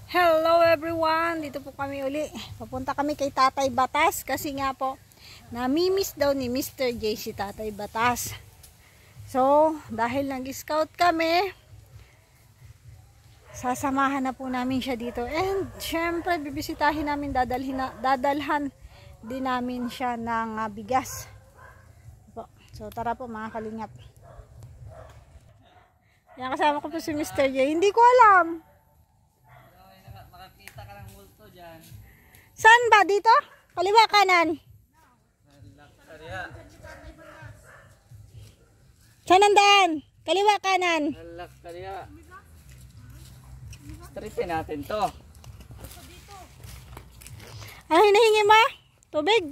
Hello everyone! Dito po kami uli. Papunta kami kay Tatay Batas kasi nga po namimiss daw ni Mr. J si Tatay Batas. So, dahil nag-scout kami, sasamahan na po namin siya dito. And syempre, bibisitahin namin, dadalhan din namin siya ng bigas. So, tara po mga kalingap. Yan, kasama ko po si Mr. J. Hindi ko alam. Makakita ka ng multo dyan. Saan ba? Dito? Kaliwa, kanan? Saan ang daan? Kaliwa, kanan? Alak kaya. Strippin natin to. Ano hinahingi mo? Tubig?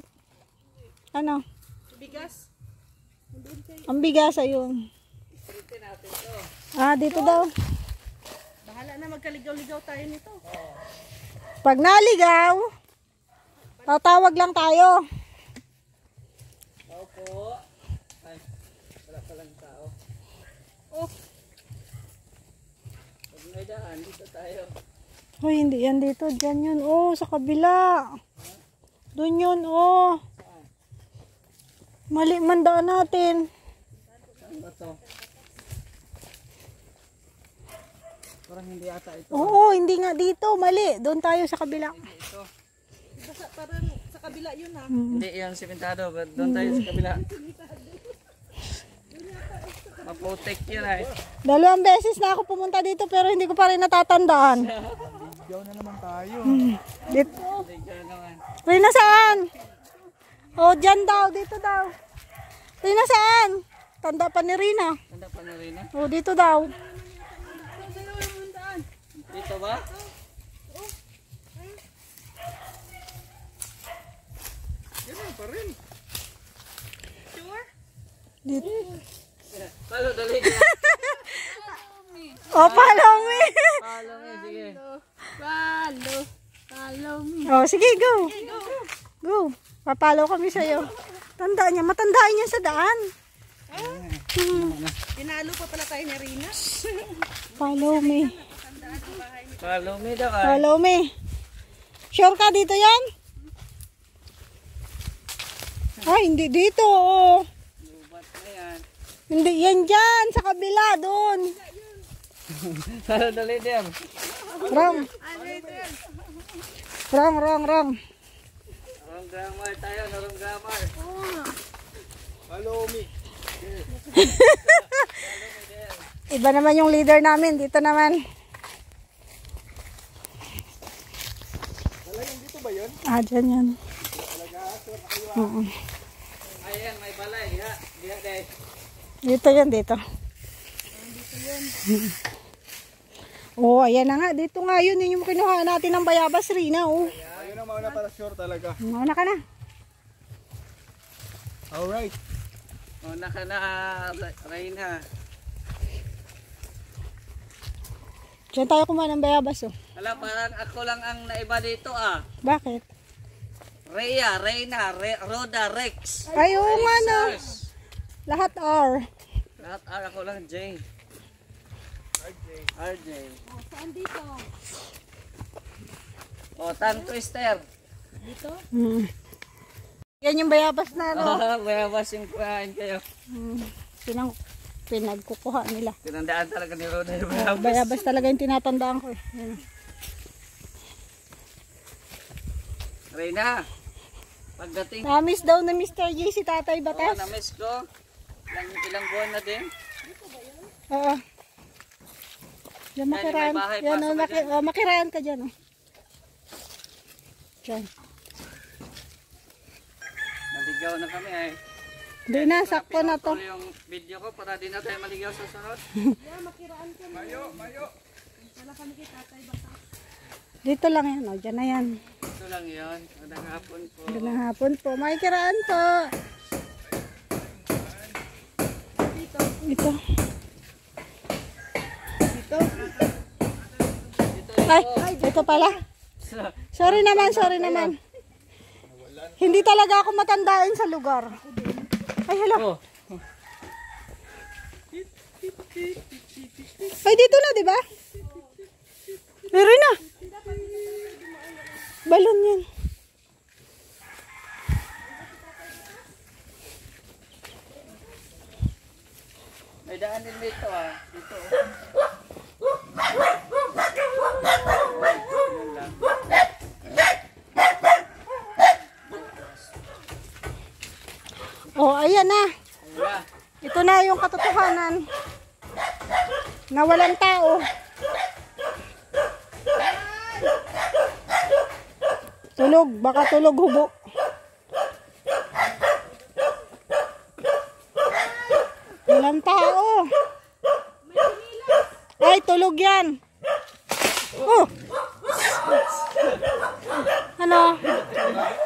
Ano? Bigas. Ang bigas ayun. Strippin natin to. Dito daw. Bahala na magkaligaw-ligaw tayo nito. Pag naligaw, tatawag lang tayo. Opo. Ay, wala palang tao. Oh, Pag may daan, dito tayo. Hoy, hindi yan dito. Diyan yun. Oh, sa kabila. Doon yun. Oh. Mali man daan natin. Saan ba to? Parang hindi ata ito. Oo, hindi nga dito. Mali. Doon tayo sa kabila. Ito. basta parang sa kabila yun ha. Hindi yan simentado. But doon tayo sa kabila. Maputik yun ay. Dalawang beses na ako pumunta dito pero hindi ko pa rin natatandaan. Ligaw na naman tayo. Dito. Hindi ka naman. Rina, saan? Oh, dyan daw. Dito daw. Rina, saan? Tanda pa ni Rina. Tanda pa na rin eh. Oh, dito daw. Dito ba? Yan pa rin. Sure? Dito. Palo, dali. Oh, follow me. Palo mo, sige. Follow me. Oh, sige, go. Go. Papalo kami sa'yo. Tandaan niya. Matandaan niya sa daan. Pinalo pa pala tayo ni Rina. Follow me. Palo mo daw ay. Follow me. Sure ka dito yan? Ay, hindi dito. Oh. Lubat na yan. Hindi yan dyan. Sa kabila, doon. Palo, dali din. Wrong. Wrong. Narong grammar tayo, narong grammar. Follow me. Iba naman yung leader namin. Dito naman. Talagang dito ba yun? Dyan yan. Oo. Ayan, may balay. Diha, diha day. Dito yan, dito. Oh, ayan na nga. Dito nga yun. Yun yung kinuha natin ng bayabas, Rina. Oh. Ayun ang mauna para sure talaga. Mauna ka na. Alright. Una ka na, Reyna. Diyan tayo kumain ng bayabas, oh. Wala, parang ako lang ang naiba dito ah. Bakit? Rhea, Reyna, Roda, Rex. Ay, oo nga no. Sus. Lahat R. Lahat ako lang, J. RJ. Saan dito? O, tongue twister. Dito? Yan yung bayabas na, no? Bayabas yung kuhain kayo. Pinagkukuha nila. Tinandaan talaga ni Roda yung Oh, bayabas. bayabas talaga yung tinatandaan ko. Yan. Reyna, pagdating Namiss daw na Mr. J si Tatay ko, Batas. na-miss ko. Ilang buwan na din. Oo. Yan, makiraan. may bahay, Yan, pasok ka dyan. makiraan ka dyan, oh. Dyan. Naligaw na kami ay. Hindi na, sakto na to. Pinutol yung video ko para di na tayo maligaw sa sunod. Mayo. Wala kami kay Tatay Batas. Dito lang yan, oh. Dyan na yan. Ito lang yun. Magandang hapon po. Doon na hapon po. Makikiraan po. Ito. Dito Ay, ito pala. Sorry naman. Hindi talaga ako matandaan sa lugar. Ay, hello. Oh. Ay, dito na, di ba? Meron na. Balon yan. May daan din dito ah. Dito oh. Yun lang. Oh, ayan na. Ayun na. Ito na yung katotohanan. Na walang tao. Tulog, baka tulog hubo. Walang tao. Ay, tulog yan. Oh. Ano?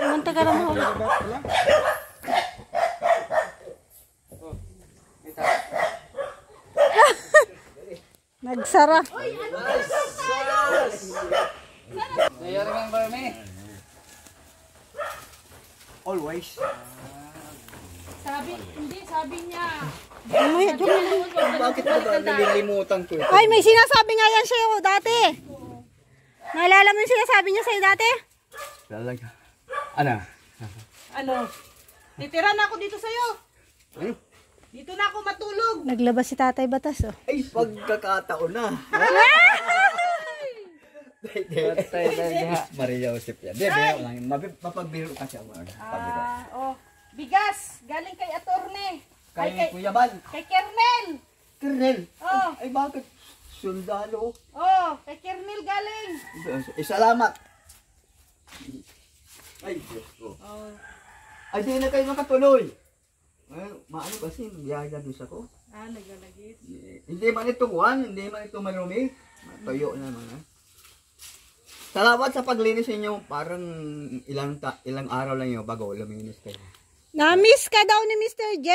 Manta ka naman. Dito. Nagsara. Do you remember me? Always. Sabi niya. Mamaya, dyan mo. Bakit ba nalilimutan ko ito? Ay, may sinasabi nga yan sa'yo dati. Naalala mo yung sinasabi niya sa'yo dati? Talaga. Ano? Ano? Titira na ako dito sa'yo. Ano? Dito na ako matulog. Naglabas si Tatay Batas, oh. Ay, pagkakataon na. Patay na. Maria Josep yan. Di, biro lang. Mapagbiro kasi ako. Pagbiro. Oh, bigas. Galing kay Atorne. Kay Kuya Bal. Kay Kernel. Kernel. Oh, Ay, bakit? Sundalo. oh, kay Kernel galing. Salamat. Ay, Diyos ko. Oh, Ay, di na kayo makatuloy. Ay, maano kasi, biyaya doon sa ko. nagalagit. Hindi man ito kuhan, hindi man ito marumi. Tuyo na mga. Salamat sa paglinis ninyo. Parang ilang araw lang yun bago luminis kayo. Na-miss ka daw ni Mr. J,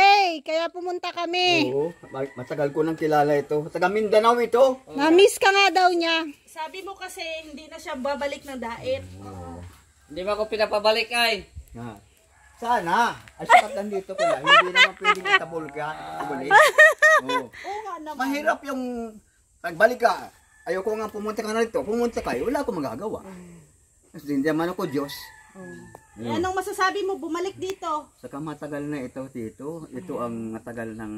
kaya pumunta kami. Oo, matagal ko nang kilala ito. Taga Mindanao ito. Na-miss ka nga daw niya. Sabi mo kasi hindi na siya babalik ng dait. Hindi mo ako pinapabalik ay. Ha. Sana. Ay, sakat nandito ko na. Hindi naman pwedeng itabol ka. Itabulin. Oo. Oo nga naman. Mahirap yung pagbalik ka. Ayoko nga pumunta ka na rito. Pumunta kayo, wala akong magagawa. Kasi hindi naman ako Diyos. Eh, anong masasabi mo? Bumalik dito. Saka matagal na ito, Tito. Ito ang matagal ng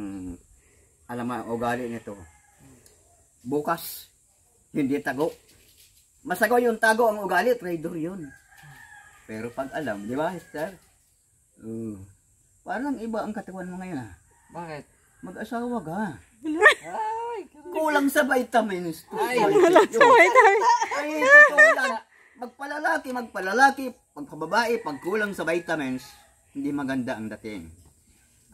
ugali nito. Bukas, hindi tago. Masagaw yung tago ang ugali, traitor yun. Pero pag alam, di ba, Esther? Parang iba ang katawan mo ngayon, ha? Bakit? Mag-asawa ka. Kulang sa vitamins. Ay, Ay, totoo lang. Magpalalaki, pagpababae, pag kulang sa vitamins, hindi maganda ang dating.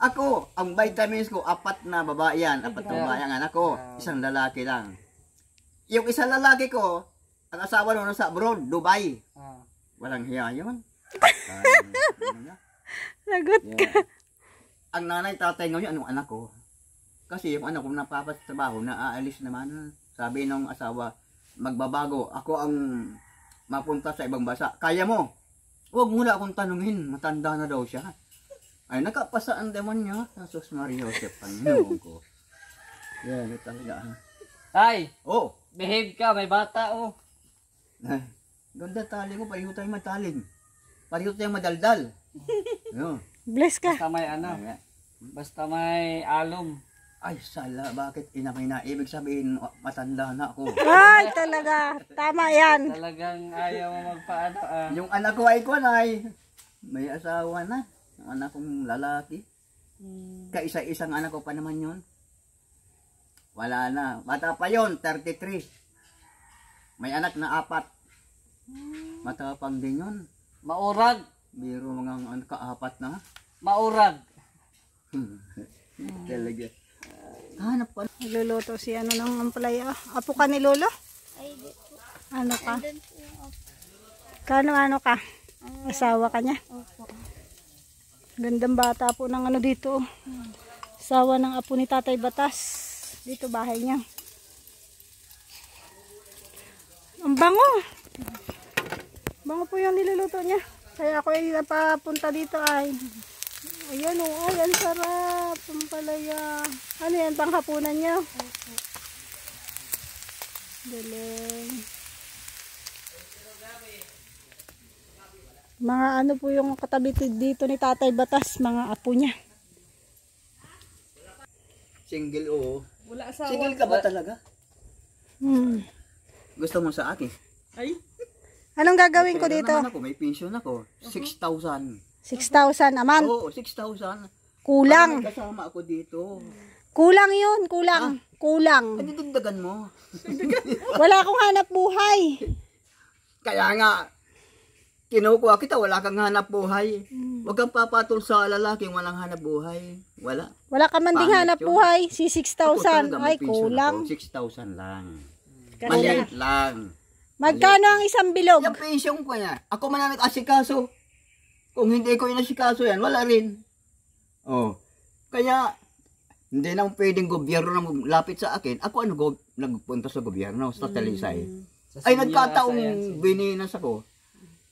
Ako, ang vitamins ko, 4 na babae yan, 4 na babae ang anak ko, isang lalaki lang. Yung isang lalaki ko, ang asawa nun sa abroad, Dubai. Walang hiya yun. Lagot ka. Ang nanay, tatay ngayon, anong anak ko? Kasi yung anak ko napapatrabaho, naaalis naman. Sabi ng asawa, magbabago. Ako ang mapunta sa ibang bansa. Kaya mo? Huwag mo na akong tanungin. Matanda na daw siya. Ay, nakapasa ang demon niya. Sus Maria Josep, Panginoon ko. Yan, talaga. Tay, Oh, behave ka, may bata oh. ay, ganda tali mo. Pareho tayong mataling. Pareho tayong madaldal. Ayun. Bless ka. Basta may ano, basta may alum. Ay, sala, bakit inamay na? Ibig sabihin, matanda na ako. Ay, talaga. Tama yan. Talagang ayaw mo magpaano ah. Yung anak ko ay kunay. May asawa na. Yung anak kong lalaki. Kaisa-isang anak ko pa naman yun. Wala na. Bata pa yun, 33. May anak na 4. Matapang din yun. Maurag, Biro mga anak ka-4 na. maurag. Talaga. Hanap pa. Nagluluto si ano ng ampalaya. Apo ka ni Lolo? Ano ka? Ano ka? Asawa ka niya? Gandang bata po ng ano dito. Asawa ng apo ni Tatay Batas. Dito bahay niya. Ang bango. Bango po yung niluluto niya. Kaya ako ay napapunta dito ay. Ayan o, ay ang sarap. Pampalaya. Ano yan, panghapunan niya? Galing. Mga ano po yung katabi dito ni Tatay Batas, mga apo niya. Single oo. Wala asawa. Single ka ba talaga? Gusto mo sa akin? Ay, Anong gagawin ko Pera dito? naman ako, may pension ako. 6,000. 6,000 a month. Oo, 6,000. Kulang. May kasama ako dito. Kulang yun, kulang. Kulang. Ay, didagdagan mo. Wala akong hanap buhay. Kaya nga, kinukuha kita, wala kang hanap buhay. Huwag kang papatol sa lalaking walang hanap buhay. Wala. Wala ka man ding Pangit hanap yun. buhay. Si Ako 6,000. talaga, Ay, may pension kulang. ako, 6,000 lang. Maliit lang. Magkano ang isang bilog? Yung pension ko niya, ako man ang nag-asikaso. Kung hindi ko inasikaso yan, wala rin. Oh. Kaya, hindi na pwedeng gobyerno na lapit sa akin. Ako nagpunta sa gobyerno, sa Talisay. Ay, nagkataong bininas ako.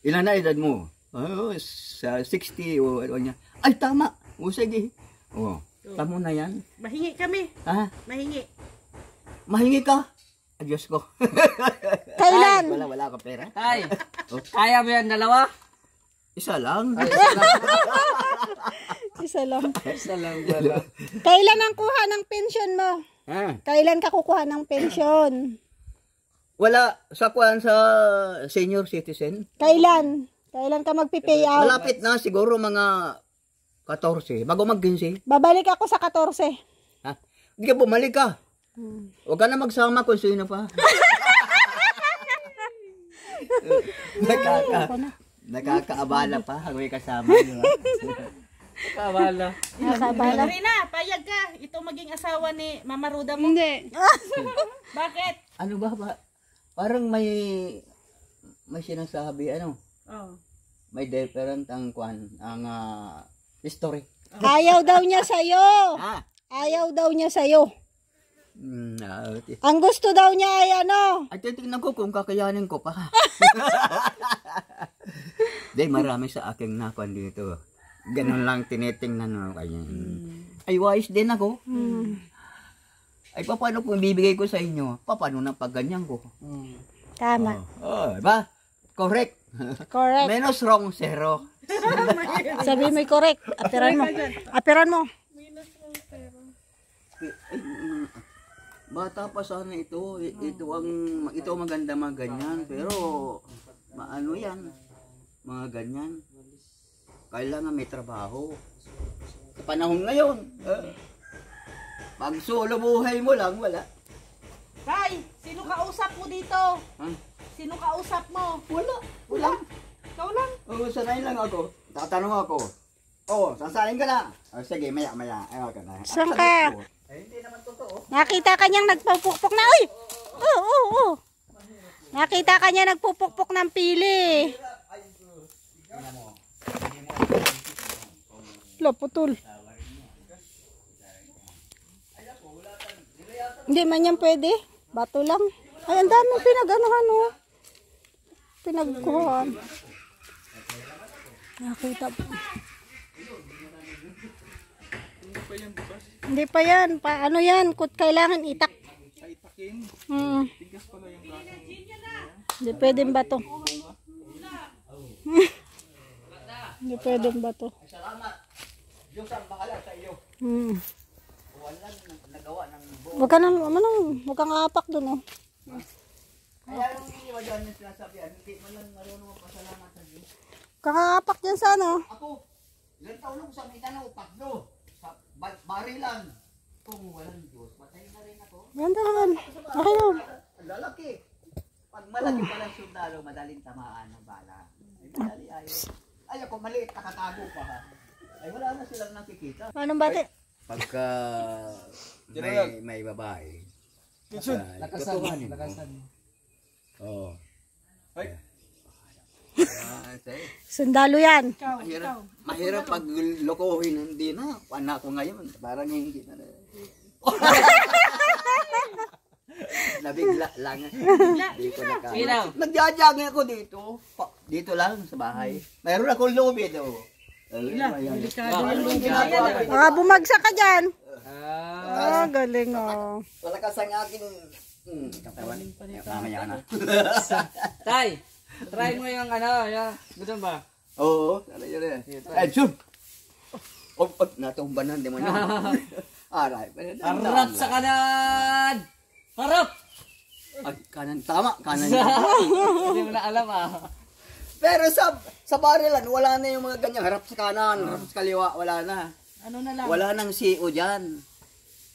Ilan na edad mo? Oh, sa 60 o ano niya. Ay, tama. O, sige. Oh, tamo na yan. mahingi kami. Ha? Mahingi. Mahingi ka? Diyos ko. Kailan? Wala ka pera. Tay, kaya mo yan dalawa? Isa lang. Isa lang. Isa lang pala. Kailan ang kuha ng pension mo? Ha? Kailan ka kukuha ng pension? Wala. Sa kuwan sa senior citizen. Kailan? Kailan ka magpipay out? Malapit na siguro mga 14. Bago mag-15. Babalik ako sa 14. Ha? Hindi ka bumalik ka. Huwag ka na magsama kung sino pa. Nakakaabala pa hanggang may kasama. Di ba? Kabala. Nakabala. Rina, payag ka. Ito maging asawa ni Mama Ruda mo. Hindi. Bakit? Ano ba? Parang may sinasabi, ano? Oh. May different ang history. Ayaw daw niya sa'yo. Ah. Ayaw daw niya sa'yo. Okay. Ang gusto daw niya ay ano? At titignan ko kung kakayanin ko pa. Di, marami sa aking nakuan dito. Ganun lang tinitingnan mo kanya. Ay, wise din ako. Ay, paano kung bibigay ko sa inyo? Paano na pag ganyan ko? Tama. Oh, ba? Correct. Correct. Menos wrong, zero. Sabi mo correct. Apiran mo. Apiran mo. Bata pa sana ito. Ito ang maganda mga ganyan. Pero, maano yan? Mga ganyan. Kailangan may trabaho. Sa panahon ngayon, pag solo buhay mo lang, wala. Tay, sino kausap mo dito? Ha? Sino kausap mo? Wala. Ikaw lang. Oo, sanay lang ako. Tatanong ako. Oo, sasayin ka na. Sige, maya. Ayaw ka na. Saan ka? Ay, hindi naman totoo. Nakita ka niyang nagpupukpok na. Uy! Oo. Nakita ka niya nagpupukpok ng pili. Putol. Hindi man yan pwede. Bato lang. Ay, ang dami pinag-anuhan, oh. Pinagkuhan. Nakita po. Hindi pa yan. Ano yan? Kailangan itak. Hindi pwedeng bato. Hindi pwedeng bato. Salamat. Diyos ang bahala sa iyo. Walang nagawa ng buo. Huwag kang apak dun, oh. Kaya yung iniwagan niya sinasabihan, hindi mo lang marunong magpasalamat sa Diyos. Kakapak dyan sa ano. Ako, ilang taon lang sa Mindanao, tatlo. Sa barilan. Kung walang Diyos, patay na rin ako. Gandahan. Okay na. Ang lalaki. Pag malaki pa lang sundalo, madaling tamaan ng bala. Ay, madali ayaw. Ay, ako maliit, nakatago pa ha. Ay, wala na silang nakikita. Anong bati? Pagka may babae. Nakasan. Oo. Sundalo yan. Mahirap pag lokohin, hindi na. Anak ko ngayon, parang hindi na. Nabigla lang. Hindi ko Sino? Nagja-jogging ako dito. Dito lang sa bahay. Mayroon akong lobby daw. Baka bumagsak ka dyan. Galing, oh. Malakas ang aking katawan. Mamaya na. Tay, try mo yung ano, yung, gusto ba? Oo, ano yun eh. Ay, Jun! Natumba na, hindi mo na. Aray. Harap sa kanan! Harap! Ay, kanan, tama, kanan. Hindi mo na alam Pero sa barilan, wala na yung mga ganyang harap sa kanan, harap sa kaliwa, wala na. Ano na lang? Wala nang CO dyan.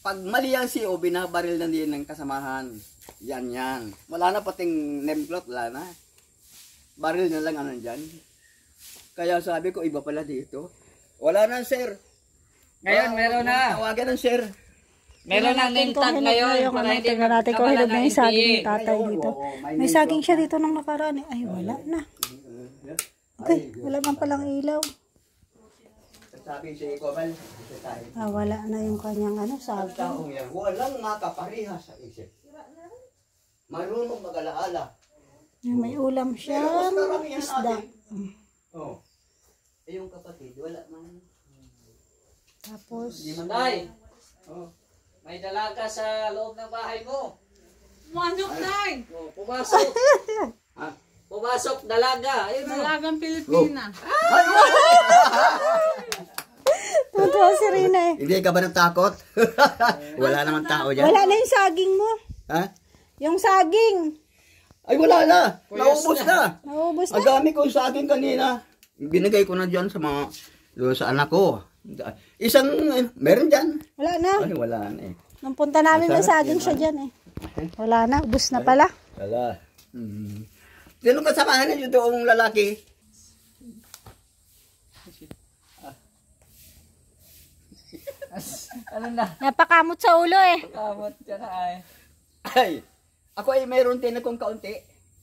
Pag mali ang CO, binabaril na din ng kasamahan. Yan. Wala na pating name plate, wala na. Baril na lang ano dyan. Kaya sabi ko, iba pala dito. Wala na, sir. Ngayon, meron na. Tawagan ng sir. Meron na name tag ngayon. Para hindi tingnan natin kung hinog na yung saging ni NPA. tatay dito. May saging siya dito nung nakaraan. Ay, wala na. Okay, wala man palang ilaw. Sabi siya, Ikomal, Wala na yung kanyang saging. taong yan, walang makapareha sa isip. Marunong mag-alaala. May ulam siya. Pero mas karamihan Isda. natin. Oh. Eh, yung kapatid, wala man. Tapos, Tay, Oh. may dalaga sa loob ng bahay mo. Manok na Oh, pumasok. Pumasok, dalaga. Ayun mo. Dalagang Pilipina. tutuwa si Rina eh. Hindi ka ba natakot? Wala naman tao dyan. Wala na yung saging mo. Ha? Yung saging. Ay, wala na. Naubos na. Naubos na. Agami ko sa akin kanina. Binigay ko na dyan sa mga, doon sa anak ko. Isang, meron dyan. Wala na. Ay, wala na eh. Nung punta namin may Masarap saging yun, siya dyan eh. Wala na. Ubus na pala. Wala. Sino kasamahan niyo doong lalaki? Ano na? Napakamot sa ulo eh. Kamot dyan ay. Ay, ako ay meron din akong kaunti.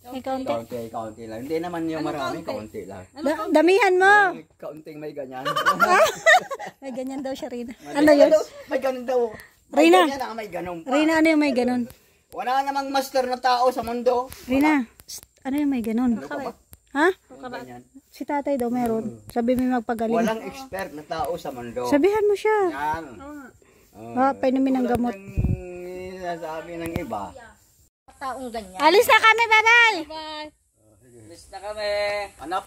Ikaw, Kaunti lang. Hindi naman yung marami, kaunti lang. damihan mo. Kaunting may ganyan. May ganyan daw siya, Rina. Ano yun? May ganun daw. Rina. May ganyan ang may ganun pa. Rina, ano yung may ganon? Wala namang master na tao sa mundo. Rina, ano yung may ganon? Ano ka ba? Ha? Ganyan. Si tatay daw meron. Sabi mo magpagaling. Walang expert na tao sa mundo. Sabihan mo siya. Yan. Painumin ng gamot. Sabi ng iba. Alis na kami, bye-bye! Miss na kami. Hanap